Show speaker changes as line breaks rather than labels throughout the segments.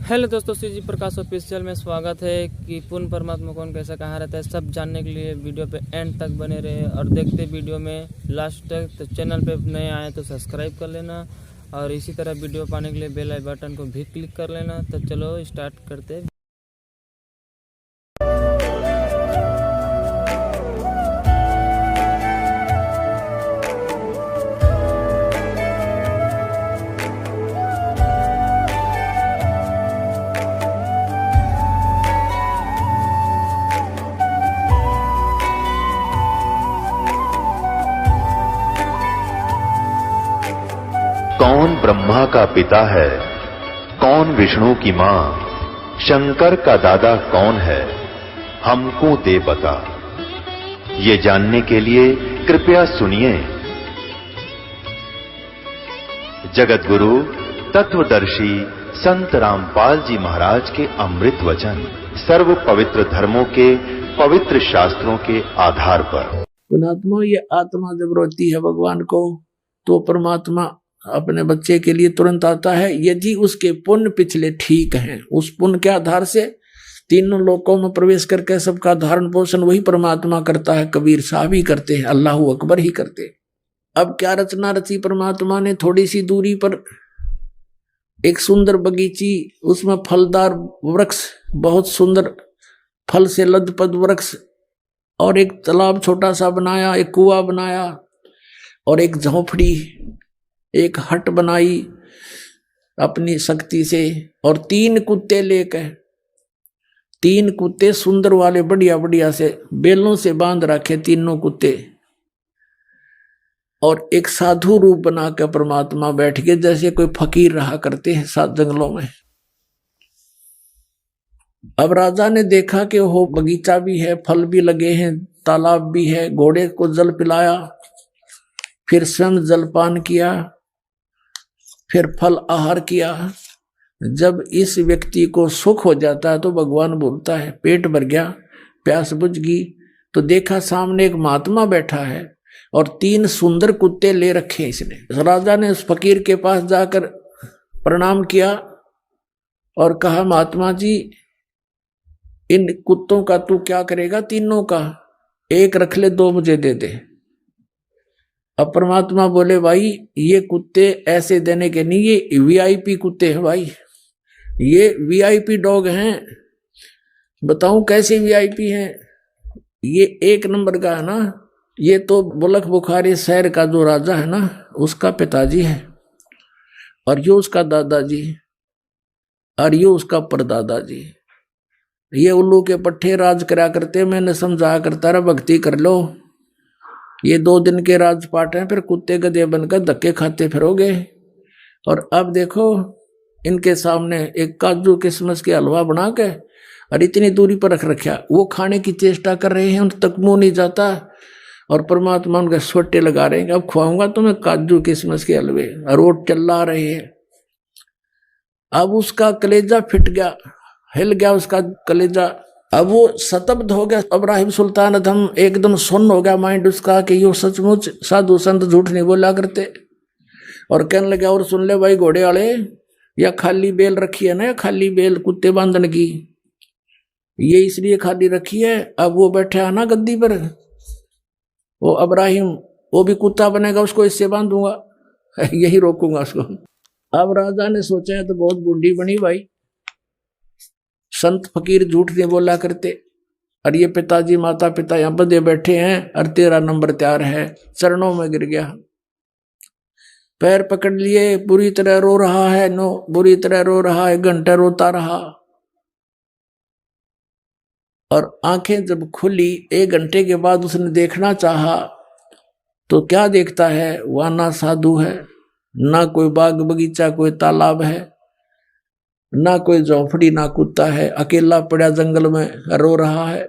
Hello दोस्तों, श्री जी प्रकाश official में स्वागत है कि पूर्ण परमात्मा कौन कैसा कहाँ रहता है सब जानने के लिए वीडियो पे एंड तक बने रहे और देखते वीडियो में लास्ट तक। तो चैनल पे नए आए तो सब्सक्राइब कर लेना और इसी तरह वीडियो पाने के लिए बेल आई बटन को भी क्लिक कर लेना। तो चलो स्टार्ट करते हैं।
कौन ब्रह्मा का पिता है, कौन विष्णु की मां, शंकर का दादा कौन है, हमको दे बता। ये जानने के लिए कृपया सुनिए। जगत गुरु तत्वदर्शी संत रामपाल जी महाराज के अमृत वचन सर्व पवित्र धर्मों के पवित्र शास्त्रों के आधार पर।
पुणात्मा, ये आत्मा जब रोती है भगवान को तो परमात्मा अपने बच्चे के लिए तुरंत आता है, यदि उसके पुण्य पिछले ठीक हैं। उस पुण्य के आधार से तीनों लोकों में प्रवेश करके सबका धारण पोषण वही परमात्मा करता है। कबीर साहब ही करते हैं, अल्लाह अकबर ही करते हैं। अब क्या रचना रची परमात्मा ने। थोड़ी सी दूरी पर एक सुंदर बगीची, उसमें फलदार वृक्ष, बहुत सुंदर फल से लदपद वृक्ष, और एक तालाब छोटा सा बनाया, एक कुआं बनाया और एक झोपड़ी, एक हट बनाई अपनी शक्ति से। और 3 कुत्ते लेकर, 3 कुत्ते सुंदर वाले बढ़िया बढ़िया से बेलों से बांध रखे तीनों कुत्ते, और एक साधु रूप बनाकर परमात्मा बैठ के, जैसे कोई फकीर रहा करते हैं सात जंगलों में। अब राजा ने देखा कि वो बगीचा भी है, फल भी लगे हैं, तालाब भी है, घोड़े को जल पिलाया, फिर स्वयं जलपान किया, फिर फल आहार किया। जब इस व्यक्ति को सुख हो जाता है तो भगवान बोलता है, पेट भर गया, प्यास बुझ गई, तो देखा सामने एक महात्मा बैठा है और 3 सुंदर कुत्ते ले रखे इसने। राजा ने उस फकीर के पास जाकर प्रणाम किया और कहा, महात्मा जी, इन कुत्तों का तू क्या करेगा? तीनों का एक रख ले, 2 मुझे दे दे। अब परमात्मा बोले, भाई ये कुत्ते ऐसे देने के नहीं, ये वीआईपी कुत्ते हैं भाई, ये वीआईपी डॉग हैं। बताऊं कैसे वीआईपी हैं? ये 1 नंबर का है ना। ये तो बुलक बुखारी शहर का जो राजा है ना, उसका पिताजी है, और ये उसका दादाजी, और ये उसका परदादाजी। ये उल्लू के पट्टे राज करा करते। मैंने समझाया करता रहा, भक्ति कर लो, ये 2 दिन के राजपाट हैं, फिर कुत्ते गधे बनकर धक्के खाते फिरोगे। और अब देखो, इनके सामने एक काजू किशमिश के हलवा बना के और इतनी दूरी पर रख रखा, वो खाने की चेष्टा कर रहे हैं, उन तक मुंह नहीं जाता, और परमात्मा उनके सोटे लगा रहे हैं, अब खुआऊंगा तुम्हें काजू किशमिश के हलवे, और वो चिल्ला रहे हैं। अब उसका कलेजा फिट गया, हिल गया उसका कलेजा। अब वो सतब्ध हो गया इब्राहिम सुल्तान अधम, एकदम सुन्न हो गया माइंड उसका कि यो सचमुच साधु संत झूठ नहीं बोला करते। और कहने लगा, और सुन ले भाई घोड़े वाले, या खाली बेल रखी है ना, या खाली बेल कुत्ते बांधने की, ये इसलिए खाली रखी है। अब वो बैठा है ना गद्दी पर, वो इब्राहिम, वो भी कुत्ता बनेगा, उसको इससे बांधूंगा, यही रोकूंगा उसको। अब राजा ने सोचा है तो बहुत बूढ़ी बनी भाई, संत फकीर झूठ नहीं बोला करते, और ये पिताजी माता पिता यहाँ बंधे बैठे हैं, और 13 नंबर तैयार है। चरणों में गिर गया, पैर पकड़ लिए, बुरी तरह रो रहा है, बुरी तरह रो रहा है, घंटा रोता रहा। और आंखें जब खुली 1 घंटे के बाद उसने देखना चाहा, तो क्या देखता है? वहां ना साधु है, ना कोई बाग बगीचा, कोई तालाब है, ना कोई झोंपड़ी, ना कुत्ता है, अकेला पड़ा जंगल में रो रहा है।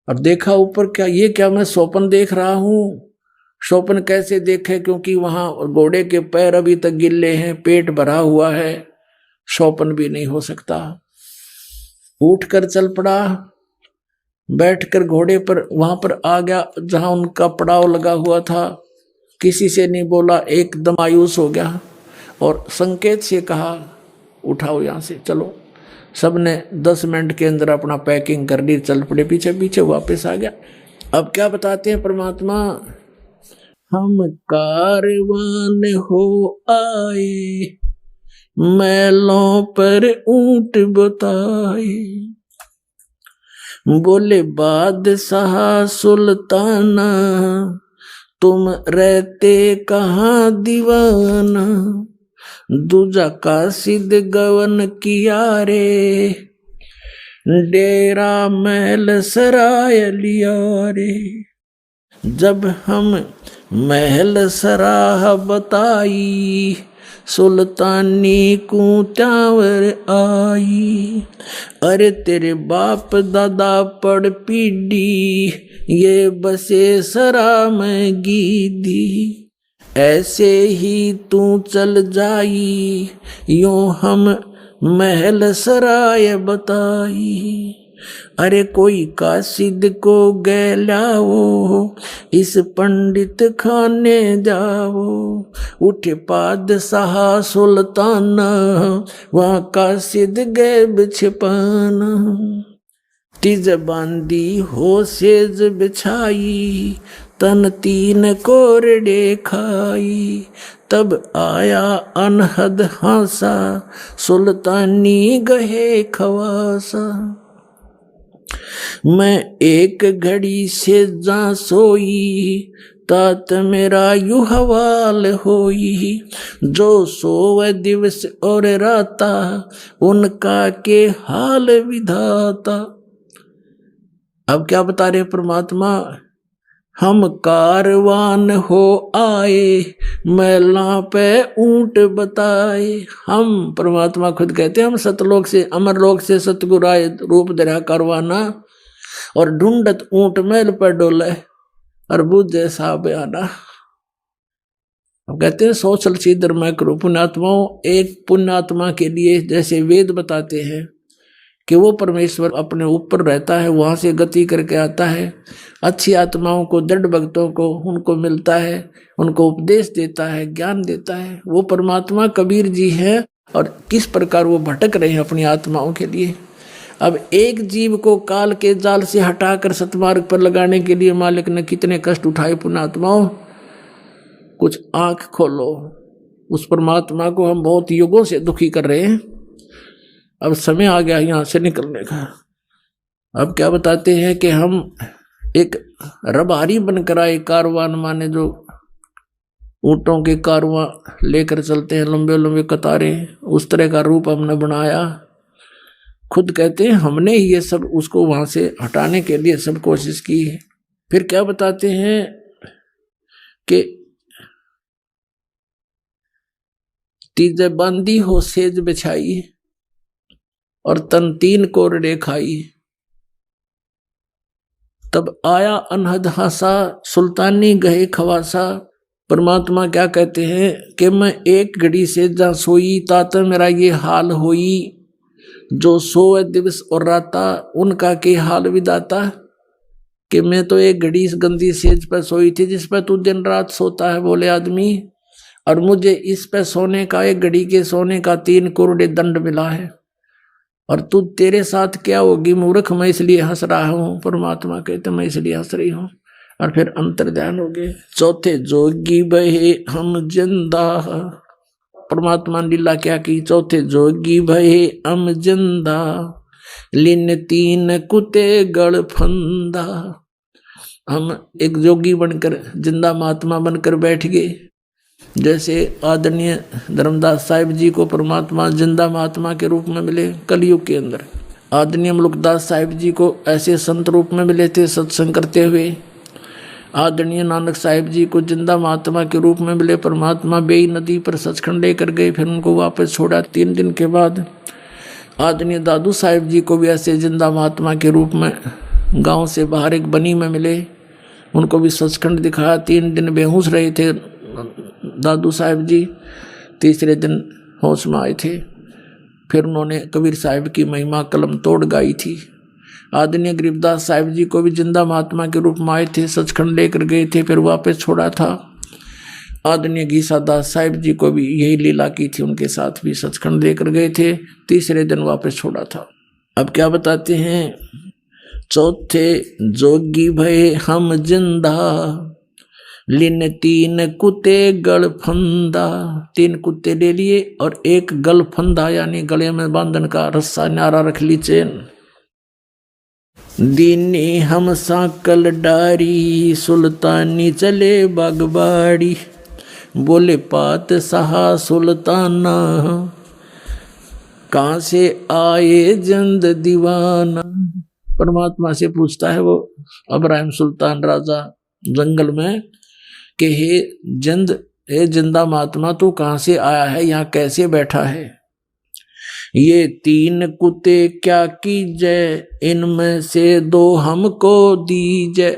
और देखा ऊपर, क्या ये, क्या मैं स्वप्न देख रहा हूं? स्वप्न कैसे देखे? क्योंकि वहां घोड़े के पैर अभी तक गिल्ले हैं, पेट भरा हुआ है, स्वप्न भी नहीं हो सकता। उठकर चल पड़ा, बैठकर घोड़े पर वहां पर आ गया जहां उनका पड़ाव लगा हुआ था। किसी से नहीं बोला, एकदम मायूस हो गया और संकेत से कहा, उठाओ यहाँ से, चलो। सबने 10 मिनट के अंदर अपना पैकिंग कर ली, चल पड़े पीछे पीछे, वापस आ गया। अब क्या बताते हैं परमात्मा, हम कारवान हो आए, मैलों पर ऊंट बताए, बोले बादशाह सुल्ताना, तुम रहते कहाँ दीवाना, दूजा कासिद गवन किया रे, डेरा महल सराय लिया रे। जब हम महल सराह बताई, सुल्तानी को त्यावर आई, अरे तेरे बाप दादा पड़ पीढ़ी, ये बसे सरा में गीदी, ऐसे ही तू चल जाई, यूं हम महल सराय बताई। अरे कोई कासिद को गैलाओ, इस पंडित खाने जाओ, उठे पादशाह सुल्ताना, वहाँ कासिद गैब छिपाना। तिज बांदी हो सेज बिछाई, तन 3 कोरडे खाई, तब आया अनहद हासा, सुल्तानी गहे खवासा। मैं एक घड़ी से जा सोई, तात मेरा यू हवाल होई, जो सोवे दिवस और राता, उनका के हाल विधाता। अब क्या बता रहे परमात्मा, हम कारवान हो आए, मैला पे ऊंट बताए। हम परमात्मा खुद कहते हैं, हम सतलोक से अमरलोक से सतगुरु आए, रूप धरा कारवाना, और ढूंढत ऊंट मैल पर डोले, और बुझे सा बयाना। अब कहते हैं 100 चल सीधर मैं करूं पुण्यात्माओं। एक पुण्यात्मा के लिए जैसे वेद बताते हैं कि वो परमेश्वर अपने ऊपर रहता है, वहां से गति करके आता है, अच्छी आत्माओं को, दृढ़ भक्तों को उनको मिलता है, उनको उपदेश देता है, ज्ञान देता है। वो परमात्मा कबीर जी है, और किस प्रकार वो भटक रहे हैं अपनी आत्माओं के लिए। अब एक जीव को काल के जाल से हटाकर सतमार्ग पर लगाने के लिए मालिक ने कितने कष्ट उठाए पुण्यात्माओं। कुछ आंख खोलो, उस परमात्मा को हम बहुत युगों से दुखी कर रहे हैं, अब समय आ गया यहाँ से निकलने का। अब क्या बताते हैं कि हम एक रबारी बनकर आए, कारवान माने जो ऊंटों के कारवां लेकर चलते हैं, लंबे लंबे कतारें, उस तरह का रूप हमने बनाया। खुद कहते हैं हमने ही ये सब उसको वहां से हटाने के लिए सब कोशिश की है। फिर क्या बताते हैं कि तीजे बांदी हो सेज बिछाई, और तन 3 कोरडे खाई, तब आया अनहद हासा, सुल्तानी गहे खवासा। परमात्मा क्या कहते हैं कि मैं एक घड़ी से जा सोई, तात मेरा ये हाल होई, जो सोए दिवस और राता, उनका के हाल विदाता। कि मैं तो एक घड़ी इस गंदी सेज पर सोई थी जिस पर तू दिन रात सोता है बोले आदमी, और मुझे इस पर सोने का, एक घड़ी के सोने का 3 कोरडे दंड मिला है, और तू तेरे साथ क्या होगी मूर्ख, मैं इसलिए हंस रहा हूँ। परमात्मा कहते मैं इसलिए हंस रही हूँ। और फिर अंतर ध्यान हो गए। चौथे जोगी बहे हम जिंदा, परमात्मा ने लीला क्या की। चौथे जोगी बहे हम जिंदा, लिन 3 कुते गड़ फंदा। हम एक जोगी बनकर, जिंदा महात्मा बनकर बैठ गए। जैसे आदरणीय धर्मदास साहिब जी को परमात्मा जिंदा महात्मा के रूप में मिले कलयुग के अंदर, आदरणीय मुलुकदास साहिब जी को ऐसे संत रूप में मिले थे सत्संग करते हुए, आदरणीय नानक साहिब जी को जिंदा महात्मा के रूप में मिले परमात्मा। बेई नदी पर सचखंड लेकर गए, फिर उनको वापस छोड़ा 3 दिन के बाद। आदरणीय दादू साहिब जी को भी ऐसे जिंदा महात्मा के रूप में गांव से बाहर एक बनी में मिले, उनको भी सचखंड दिखाया। 3 दिन बेहोश रहे थे दादू साहिब जी, तीसरे दिन होश में आए थे। फिर उन्होंने कबीर साहिब की महिमा कलम तोड़ गाई थी। आदरणीय गरीबदास साहिब जी को भी जिंदा महात्मा के रूप में आए थे, सचखंड लेकर गए थे, फिर वापस छोड़ा था। आदरणीय घीसा दास साहिब जी को भी यही लीला की थी, उनके साथ भी सचखंड लेकर गए थे, तीसरे दिन वापस छोड़ा था। अब क्या बताते हैं, चौथे जोगी भये हम जिंदा, लिन 3 कुत्ते गल फंदा। 3 कुत्ते ले लिए और एक गल फंदा यानी गले में बांधन का रस्सा नारा रख ली चैन। दीने हम साकल डारी, सुल्तानी चले बागबाड़ी, बोले पात सहा सुल्ताना, कहाँ से आए जंद दीवाना। परमात्मा से पूछता है वो अब्राहिम सुल्तान राजा जंगल में कि हे जिंदा महात्मा तू कहाँ से आया है, यहाँ कैसे बैठा है। ये 3 कुत्ते क्या कीजे, इनमें से 2 हमको दीजे।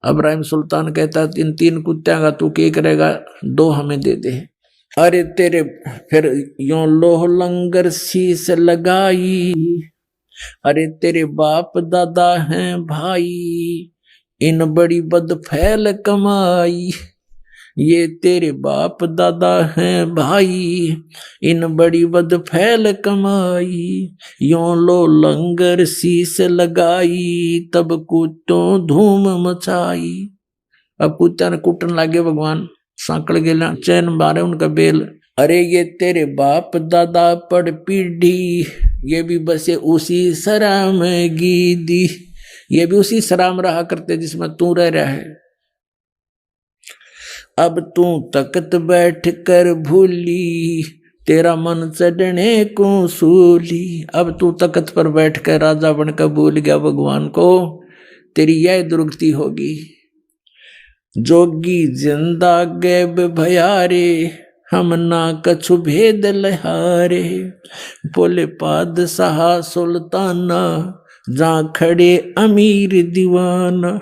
अब्राहिम सुल्तान कहता है इन 3 कुत्तियां का तू क्या करेगा, 2 हमें दे दे। अरे तेरे फिर यों लोह लंगर शीस लगाई, अरे तेरे बाप दादा हैं भाई, इन बड़ी बद फैल कमाई। ये तेरे बाप दादा हैं भाई, इन बड़ी बद फैल कमाई, यों लो लंगर शीस लगाई, तब कुत्तों धूम मचाई। अब कुत्ता ने कुटन लागे भगवान, सांकड़ गेला चैन मारे उनका बेल। अरे ये तेरे बाप दादा पड़ पीढ़ी, ये भी बसे उसी सरा में गीदी, ये भी उसी सरा में रहा करते जिसमें तू रह रहा है। अब तू तख्त बैठ कर भूली, तेरा मन चढ़ने को सूली। अब तू तख्त पर बैठ कर राजा बनकर भूल गया भगवान को, तेरी यह दुर्गति होगी। जोगी जिंदा गैब भयारे, हम ना कछु भेद लहारे, बोले पादशाह सुल्ताना, जहाँ खड़े अमीर दीवाना।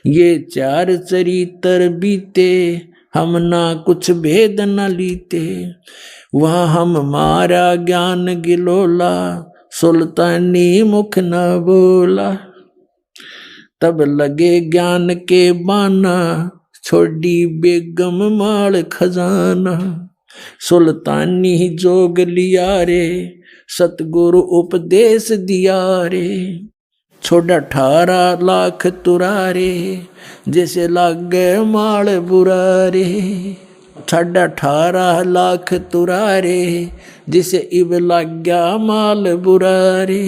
ये 4 चरित्र बीते, हम ना कुछ भेद न लीते, वहाँ हम मारा ज्ञान गिलोला, सुल्तानी मुख न बोला। तब लगे ज्ञान के बाना, छोड़ी बेगम माल खजाना, सुल्तानी जोग लिया रे, सतगुरु उपदेश दिया रे। छोड़ा 18 लाख तुरारे, जैसे लागे माल बुरारे। छोड़ा 18 लाख तुरारे, जिसे इब लाग गया माल बुरारे।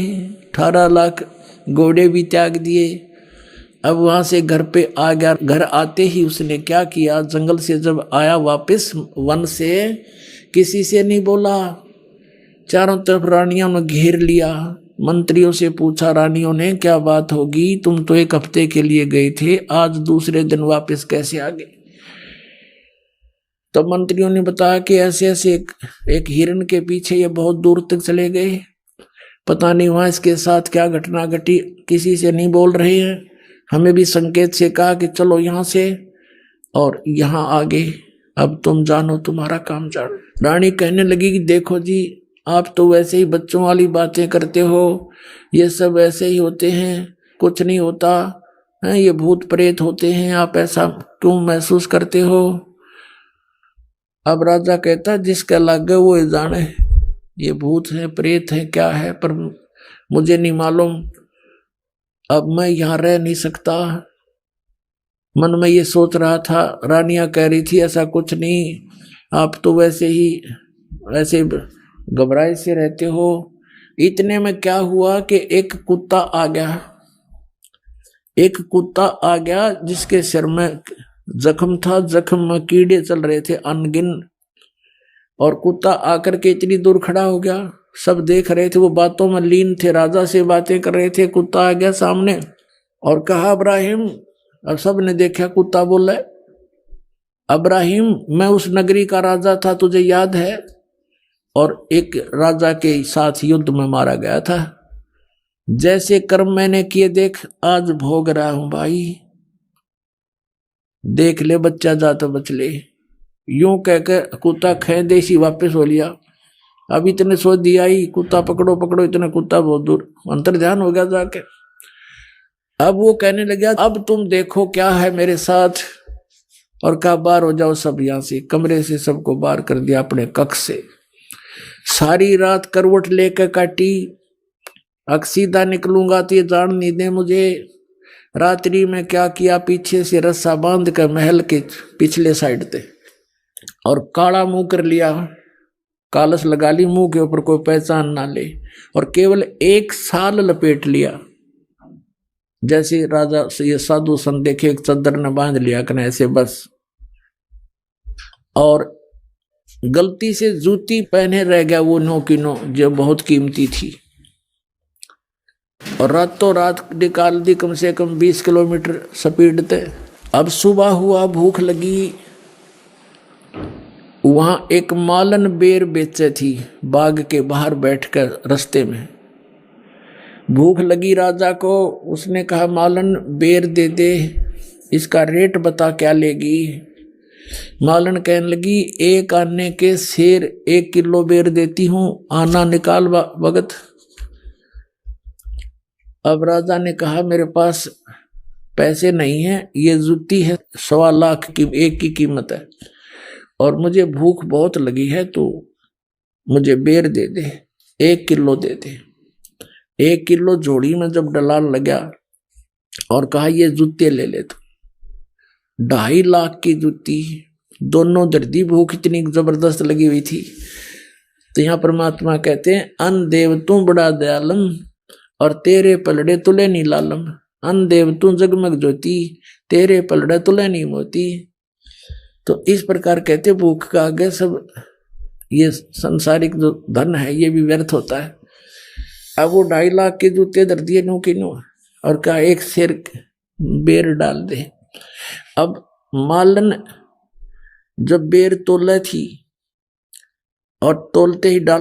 18 लाख घोड़े भी त्याग दिए। अब वहां से घर पे आ गया। घर आते ही उसने क्या किया, जंगल से जब आया वापस वन से, किसी से नहीं बोला। चारों तरफ रानियों ने घेर लिया। मंत्रियों से पूछा रानियों ने क्या बात होगी, तुम तो 1 हफ्ते के लिए गए थे, आज दूसरे दिन वापस कैसे आ गए। तो मंत्रियों ने बताया कि ऐसे ऐसे एक हिरण के पीछे ये बहुत दूर तक चले गए, पता नहीं वहां इसके साथ क्या घटना घटी, किसी से नहीं बोल रहे हैं। हमें भी संकेत से कहा कि चलो यहाँ से और यहाँ आगे, अब तुम जानो, तुम्हारा काम जानो। रानी कहने लगी कि देखो जी, आप तो वैसे ही बच्चों वाली बातें करते हो, ये सब ऐसे ही होते हैं, कुछ नहीं होता है, ये भूत प्रेत होते हैं, आप ऐसा क्यों महसूस करते हो। अब राजा कहता जिसका लगे वो जाने, ये भूत है प्रेत है क्या है, पर मुझे नहीं मालूम, अब मैं यहाँ रह नहीं सकता। मन में ये सोच रहा था। रानियां कह रही थी ऐसा कुछ नहीं, आप तो वैसे ही ऐसे घबराए से रहते हो। इतने में क्या हुआ कि एक कुत्ता आ गया जिसके सिर में जख्म था, जख्म में कीड़े चल रहे थे अनगिन। और कुत्ता आकर के इतनी दूर खड़ा हो गया, सब देख रहे थे, वो बातों में लीन थे, राजा से बातें कर रहे थे। कुत्ता आ गया सामने और कहा इब्राहिम। अब सब ने देखा, कुत्ता बोला इब्राहिम मैं उस नगरी का राजा था, तुझे याद है, और एक राजा के साथ युद्ध में मारा गया था। जैसे कर्म मैंने किए देख, आज भोग रहा हूं भाई, देख ले बच्चा जा तो बच ले। यूं कहकर कुत्ता खे देसी वापस हो लिया। अब इतने सोच दिया ही, कुत्ता पकड़ो पकड़ो, इतना कुत्ता बहुत दूर अंतर ध्यान हो गया जाके। अब वो कहने लगा अब तुम देखो क्या है मेरे साथ। और कहा बाहर हो जाओ सब, यहां से कमरे से सबको बाहर कर दिया अपने कक्ष से। सारी रात करवट लेकर काटी, अब सीधा निकलूंगा तो ये जान नहीं दे मुझे। रात्रि में क्या किया, पीछे से रस्सा बांध कर महल के पिछले साइड पे और काला मुंह कर लिया, कालस लगा ली मुंह के ऊपर, कोई पहचान ना ले, और केवल 1 साल लपेट लिया। जैसे राजा से ये साधु संत देखे, एक चद्दर ने बांध लिया कने ऐसे बस। और गलती से जूती पहने रह गया, वो 9 की 9 जो बहुत कीमती थी, और रातों रात निकाल दी कम से कम 20 किलोमीटर स्पीड थे। अब सुबह हुआ, भूख लगी, वहां एक मालन बेर बेचे थी, बाग के बाहर बैठकर रास्ते में। भूख लगी राजा को, उसने कहा मालन बेर दे दे, इसका रेट बता क्या लेगी। मालन कहने लगी 1 आने के शेर 1 किलो बेर देती हूं, आना निकाल भगत। अब राजा ने कहा मेरे पास पैसे नहीं है, ये जूती है 1.25 लाख की, एक की कीमत है, और मुझे भूख बहुत लगी है, तो मुझे बेर दे दे, 1 किलो दे दे। 1 किलो जोड़ी में जब डलाल लगा और कहा ये जूते ले ले, तो 2.5 लाख की जूती, दोनों दर्दी, भूख इतनी जबरदस्त लगी हुई थी। तो यहाँ परमात्मा कहते हैं अन देव तू बड़ा दयालम, और तेरे पलड़े तुले नी लालम। अन देव तू जगमग ज्योति, तेरे पलड़े तुले नी मोती। तो इस प्रकार कहते भूख का आगे सब ये संसारिक जो धन है ये भी व्यर्थ होता है। अब वो 2.5 लाख के जूते दर दिए 9 की 9, और कहा 1 शेर बेर डाल दे। अब मालन जब बेर तोला थी और तोलते ही डाल